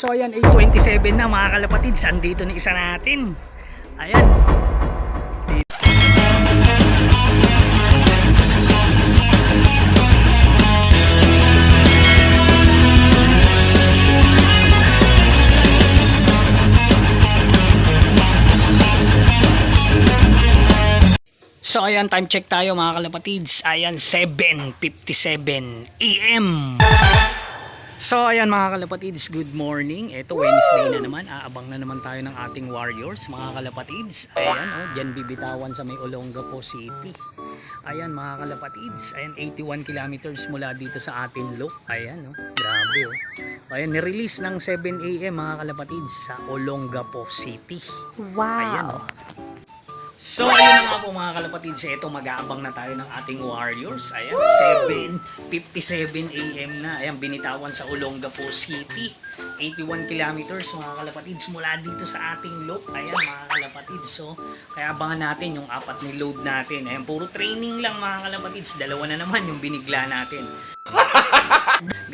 So ayan, 8:27 na mga kalapatids. Andito na isa natin. Ayan. So ayan, time check tayo mga kalapatids. Ayan, 7:57 AM. So ayan mga kalapatids, good morning. Ito Wednesday na naman, aabang na naman tayo ng ating Warriors mga kalapatids. Ayan, dyan bibitawan sa may Olongapo City. Ayan mga kalapatids, ayan 81 kilometers mula dito sa ating loop. Ayan, grabe Ayan, nirelease ng 7 AM mga kalapatids sa Olongapo City. Wow. Ayan So ayun na nga po mga kalapatids, ito mag-aabang na tayo ng ating Warriors. Ayan, 7:57 AM na. Ayan, binitawan sa Olongapo City. 81 kilometers mga kalapatids mula dito sa ating loop. Ayan mga kalapatids. So kaya abangan natin yung apat ni load natin. Ayan, puro training lang mga kalapatids. Dalawa na naman yung binigla natin.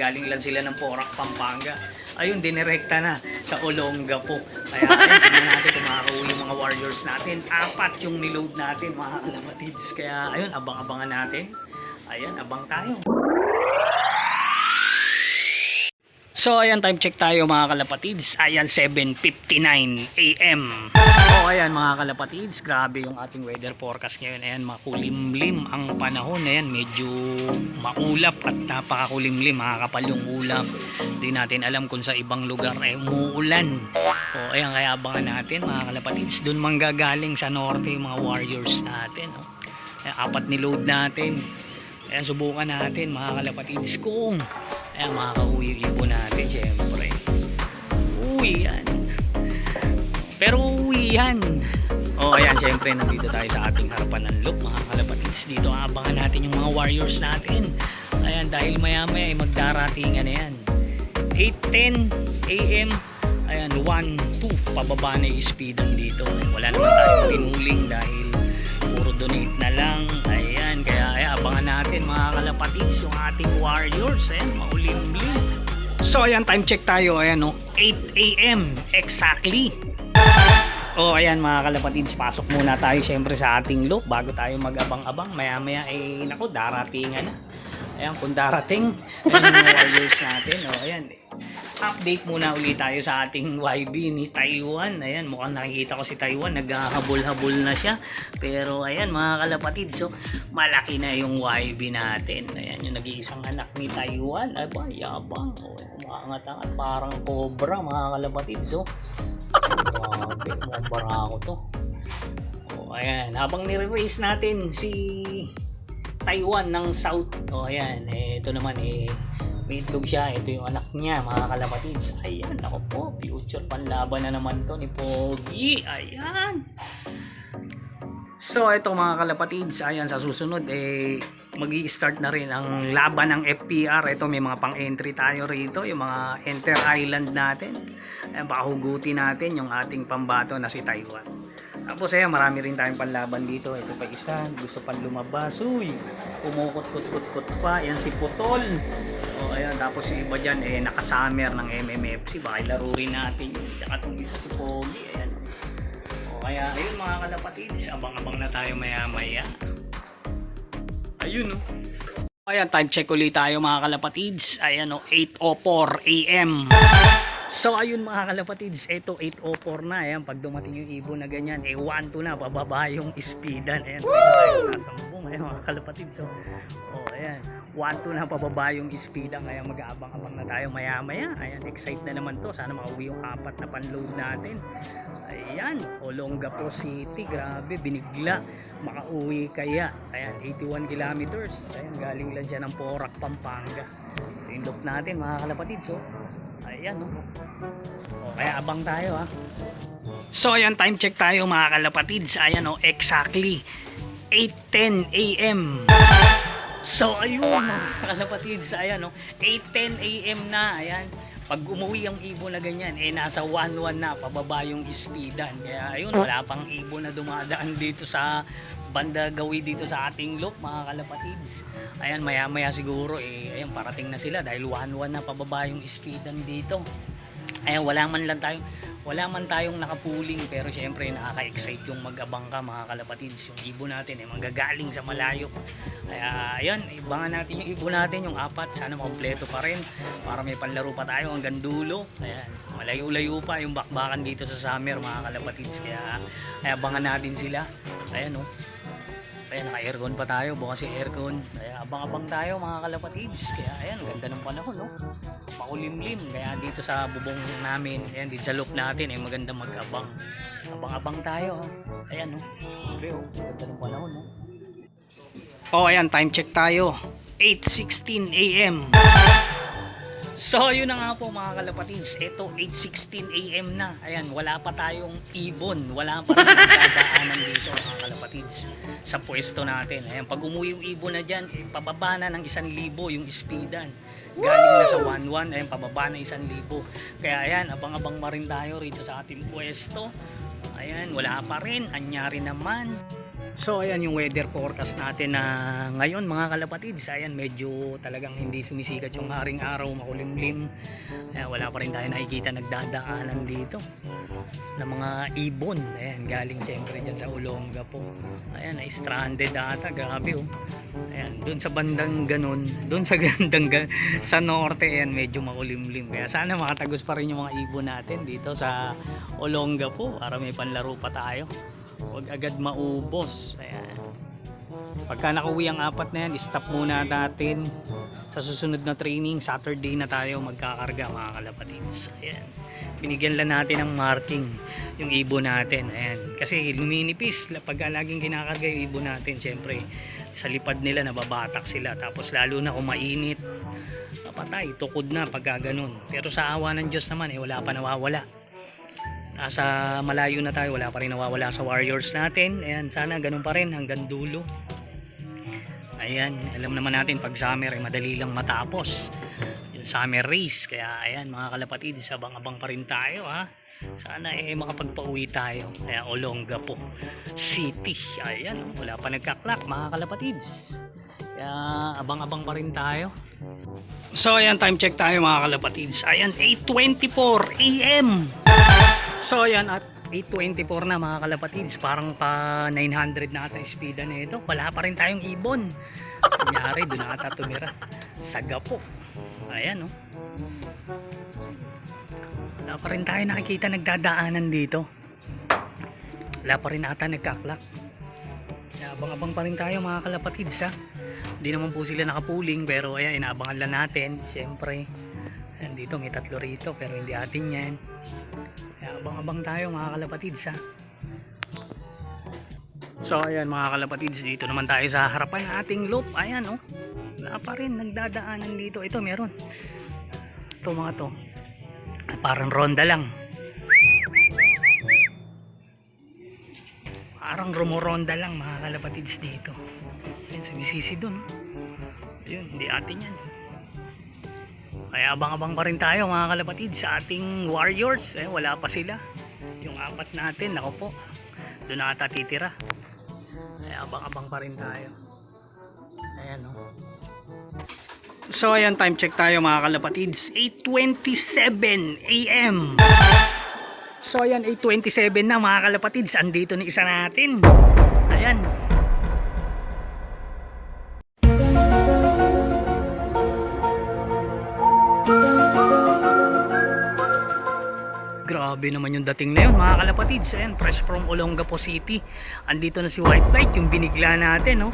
Galing lang sila ng Porac, Pampanga. Ayun, dinirekta na sa Olongapo. Kaya ayun, tingnan natin kung makakauwi yung mga Warriors natin. Apat yung niload natin mga kalapatids. Kaya ayun, abang-abangan natin. Ayun, abang tayo. So ayan, time check tayo mga kalapatids. Ayan, 7:59 AM. Ayan mga kalapatids, grabe yung ating weather forecast ngayon. Ayan, makulimlim ang panahon. Ayan, medyo maulap at napakakulimlim. Makakapal yung ulap. Hindi natin alam kung sa ibang lugar ay umuulan. Ayan, kaya abangan natin mga kalapatids. Doon manggagaling sa norte yung mga Warriors natin. Ayan, apat niload natin. Ayan, subukan natin mga kalapatids kung ayan, makakauwi yung ibon natin syempre. Uwi yan. Pero uwi yan. Ayan, syempre nandito tayo sa ating harapan ng loop mga kalapatids. Dito abangan natin yung mga Warriors natin. Ayan, dahil maya maya ay magdaratingan na yan. 8:10 AM. Ayan, 1-2 pababa na yung speedan dito. Wala naman tayong pinuling dahil puro donate na lang. Ayan, kaya abangan natin mga kalapatids yung ating Warriors. Ayan, maulimlim. So ayan, time check tayo. Ayan 8 AM exactly. Ayan mga kalapatids, pasok muna tayo syempre sa ating loop bago tayo mag-abang-abang. Maya-maya naku, daratingan na. Ayan, kung darating yung mga Warriors natin. Ayan, update muna ulit tayo sa ating YB ni Taiwan. Ayan, mukhang nakikita ko si Taiwan, naghahabol-habol na siya. Pero ayan mga kalapatids, so malaki na yung YB natin. Ayan, yung nag-iisang anak ni Taiwan. Aba, yabang. Umaangat-angat, parang cobra mga kalapatids. So grabe, mga barako to. Ayan, habang nire-race natin si Taiwan ng South. Ayan, ito naman may itlog siya. Ito yung anak niya mga kalapatids. Ayan, ako po, future panlaban na naman to ni Pogi. Ayan. So ito mga kalapatids, ayan, sa susunod magi-start na rin ang laban ng FPR. Ito may mga pang-entry tayo rito, yung mga enter island natin. Ayan, baka hugutin natin yung ating pambato na si Taiwan. Tapos ayan, marami rin tayong panlaban dito. Ito pa isa, gusto pang lumabas. Uy, kumukot-kot-kot pa. Ayan si Putol. Ayan, tapos yung iba dyan nakasummer ng MMFC. Baka ilaro rin natin yun. Tsaka itong isa si Pogi. Ayan. Kaya ayun mga kalapatids, abang-abang na tayo maya-maya. Ayun Ayan, time check ulit tayo mga kalapatids. Ayan 8:04 AM. So ayun mga kalapatids, ito 8:04 na. Ayan, pag dumating yung ibon na ganyan, 1-2 na, bababa yung speedan. Ayan, tayo nasambong. Ayan mga kalapatids. So, ayan, 1-2 na, pababa yung speedan. Kaya mag-aabang-abang na tayo maya-maya. Ayan, excite na naman to. Sana makauwi yung apat na panload natin. Ayan, Olongapo City, grabe, binigla. Makauwi kaya. Ayan, 81 kilometers. Ayan, galing lang siya ng Porac, Pampanga. Ito yung loop natin mga kalapatids. Ayan kaya abang tayo So ayan, time check tayo mga kalapatids. Ayan exactly 8:10 AM. So ayun mga kalapatids, ayan 8:10 AM na. Ayan, pag umuwi ang ibon na ganyan nasa 1-1 na, pababa yung speedan. Kaya ayun, wala pang ibon na dumadaan dito sa banda gawi dito sa ating loop mga kalapatids. Ayan, maya maya siguro ayan, parating na sila dahil 1-1 na, pababa yung speedan dito. Ayan, wala man tayong nakapuling, pero syempre nakaka-excite yung mag-abang ka mga kalapatids. Yung ibon natin ay manggagaling sa malayo. Kaya ayan, ibangan natin yung ibon natin, yung apat. Sana makompleto pa rin para may panlaro pa tayo hanggang dulo. Ayan, malayo-layo pa yung bakbakan dito sa summer mga kalapatids. Kaya abangan natin sila. Ayan o. Ayan, naka-aircon pa tayo, bukas yung aircon. Kaya abang-abang tayo mga kalapatids. Kaya ayan, ganda ng panahon, no? Makulimlim. Kaya dito sa bubong namin, ayan, dito sa loop natin, ay maganda mag-abang. Abang-abang tayo, oh. Ayan, no? Grabe, oh. Ganda ng panahon, no? Oh, ayan, time check tayo. 8:16 AM. So, yun na nga po mga kalapatids. Ito, 8:16 AM na. Ayan, wala pa tayong ibon. Wala pa rin dadaanan dito mga kalapatids sa pwesto natin. Ayan, pag umuwi yung ibon na dyan, pababa na ng 1,000 yung speedan. Galing na sa 1-1, ayan, pababa na 1,000. Kaya ayan, abang-abang pa rin tayo rito sa ating pwesto. Ayan, wala pa rin. Anyari naman. So ayan yung weather forecast natin na ngayon mga kalapatids. Ayan, medyo talagang hindi sumisikat yung haring araw, makulimlim. Ayan, wala pa rin tayo nakikita nagdadaanan dito na mga ibon. Ayan, galing siyempre dyan sa Olonga po. Ayan, stranded ata, grabe oh. Ayan, dun sa bandang ganun, dun sa sa norte, ayan, medyo makulimlim. Kaya sana makatagos pa rin yung mga ibon natin dito sa Olonga po para may panlaro pa tayo. Huwag agad maubos. Ayan. Pagka nakauwi ang apat na yan, stop muna natin. Sa susunod na training, Saturday na tayo magkakarga mga kalapatids. Ayan. Binigyan lang natin ng marking yung ibon natin. Ayan. Kasi luminipis. Pagka laging kinakarga yung ibon natin, syempre sa lipad nila nababatak sila. Tapos lalo na kung mainit, patay, tukod na pagka ganun. Pero sa awa ng Diyos naman, wala pa nawawala. Nasa malayo na tayo, wala pa rin nawawala sa warriors natin. Ayan, sana ganun pa rin hanggang dulo. Ayan, alam naman natin pag summer ay madali lang matapos yung summer race. Kaya ayan mga kalapatids, abang-abang pa rin tayo ha. Sana makapagpauwi tayo. Kaya Olonga po City. Ayan, wala pa nagkaklak mga kalapatids. Kaya abang-abang pa rin tayo. So ayan, time check tayo mga kalapatids. Ayan, 8:24 AM. So ayan, at 8:24 na mga kalapatids, parang pa 900 na ata speed na ito. Wala pa rin tayong ibon. Kunyari, doon na ata tumira. Saga po. Ayan oh. Wala pa rin tayo nakikita nagdadaanan dito. Wala pa rin ata nagkaklak. Abang-abang pa rin tayo mga kalapatids ha. Hindi naman po sila nakapuling, pero ayan, inaabangan lang natin. Siyempre, dito may 3 rito, pero hindi atin yan. Kaya abang-abang tayo mga kalapatids ha. So ayan mga kalapatids, dito naman tayo sa harapan ng ating loop. Ayan oh, wala pa rin nagdadaanan dito. Ito meron. Ito mga to, parang ronda lang. Parang rumoronda lang mga kalapatids dito. Ayan, sumisisi dun. Ayun, hindi atin yan. Kaya abang-abang pa rin tayo mga kalapatids sa ating warriors. Wala pa sila. Yung apat natin, ako po, doon na ata titira. Kaya abang-abang pa rin tayo. Ayan o. So ayan, time check tayo mga kalapatids. 8:27 AM. So ayan, 8:27 na mga kalapatids. Andito na isa natin. Ayan. Grabe naman yung dating na yun mga kalapatids. Ayan, fresh from Olongapo City. Andito na si White Knight, yung binigla natin, no?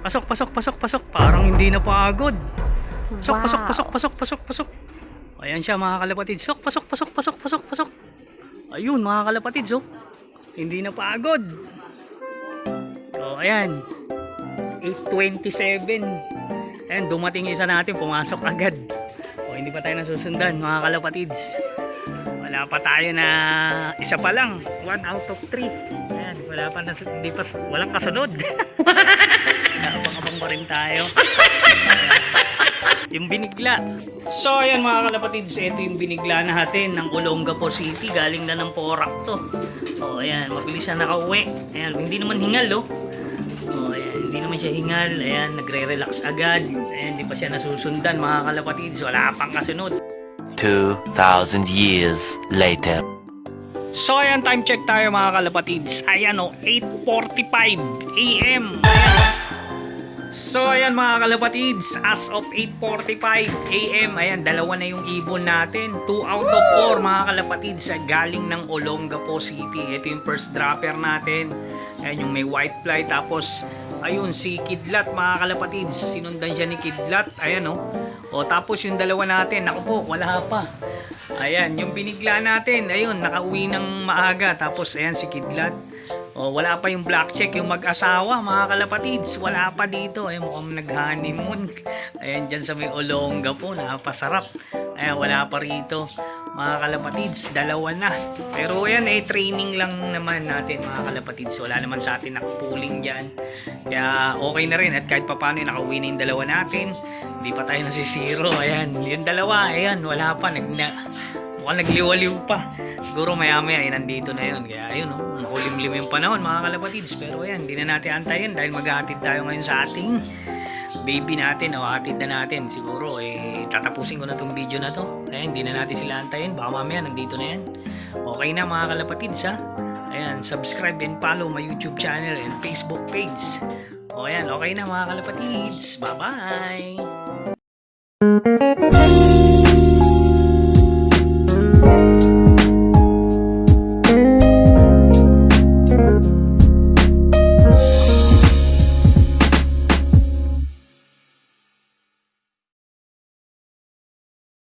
Pasok, pasok, pasok, pasok. Parang hindi na pagod. Pasok, wow. Pasok, pasok, pasok, pasok, pasok. Ayan siya mga kalapatids. Pasok, pasok, pasok, pasok, pasok, pasok. Ayun mga kalapatids, oh. Hindi na pagod. So, ayan. 8:27. Ayan, dumating isa natin, pumasok agad. O, hindi pa tayo nasusundan mga kalapatids. Wala pa tayo na isa pa lang, 1 out of 3. Ayan, wala pa na, hindi pa, walang kasunod. Abang-abang pa rin tayo. Ayan, yung binigla. So ayan mga kalapatids, ito yung binigla natin ng Olongapo City. Galing na ng Porac to. O ayan, mabilis na nakauwi. Ayan, hindi naman hingal oh. O ayan, hindi naman siya hingal. Ayan, nagre-relax agad. Ayan, hindi pa siya nasusundan mga kalapatids. Wala pang kasunod. 2,000 years later. So ayan, time check tayo mga kalapatids. Ayan o, 8:45 AM. Ayan. So ayan mga kalapatids, as of 8:45 AM, ayan, dalawa na yung ibon natin. 2 out of 4 mga kalapatids, galing ng Olongapo City. Ito yung first dropper natin. Ayan yung may white fly. Tapos ayun si Kidlat mga kalapatids, sinundan siya ni Kidlat. Ayan o, tapos yung dalawa natin, naku po, wala pa. Ayan, yung binigla natin, ayun, nakauwi ng maaga. Tapos ayan si Kidlat. Wala pa yung black check, yung mag-asawa mga kalapatids, wala pa dito. Ayun, mukhang nag-honeymoon. Ayan, dyan sa may Olongapo, napasarap. Ayan, wala pa rito mga kalapatids, dalawa na. Pero ayan, training lang naman natin mga kalapatids. Wala naman sa atin nakapuling dyan. Kaya okay na rin, at kahit papano nakauwi na yung dalawa natin, hindi pa tayo nasisiro. Ayan, yung dalawa, ayan, wala pa, mukhang nagliwaliw pa. Siguro maya-maya ay nandito na yun. Kaya ayun, makulimlim yung panahon mga kalapatids. Pero ayan, hindi na natin antayin dahil maghahatid tayo ngayon sa ating baby natin. Hatid na natin. Siguro tatapusin ko na tong video na to. Ayan, hindi na natin sila antayin. Baka mamaya nandito na yan. Okay na mga kalapatids ha. Ayan, subscribe and follow my YouTube channel and Facebook page. Ayan, okay na mga kalapatids. Bye-bye!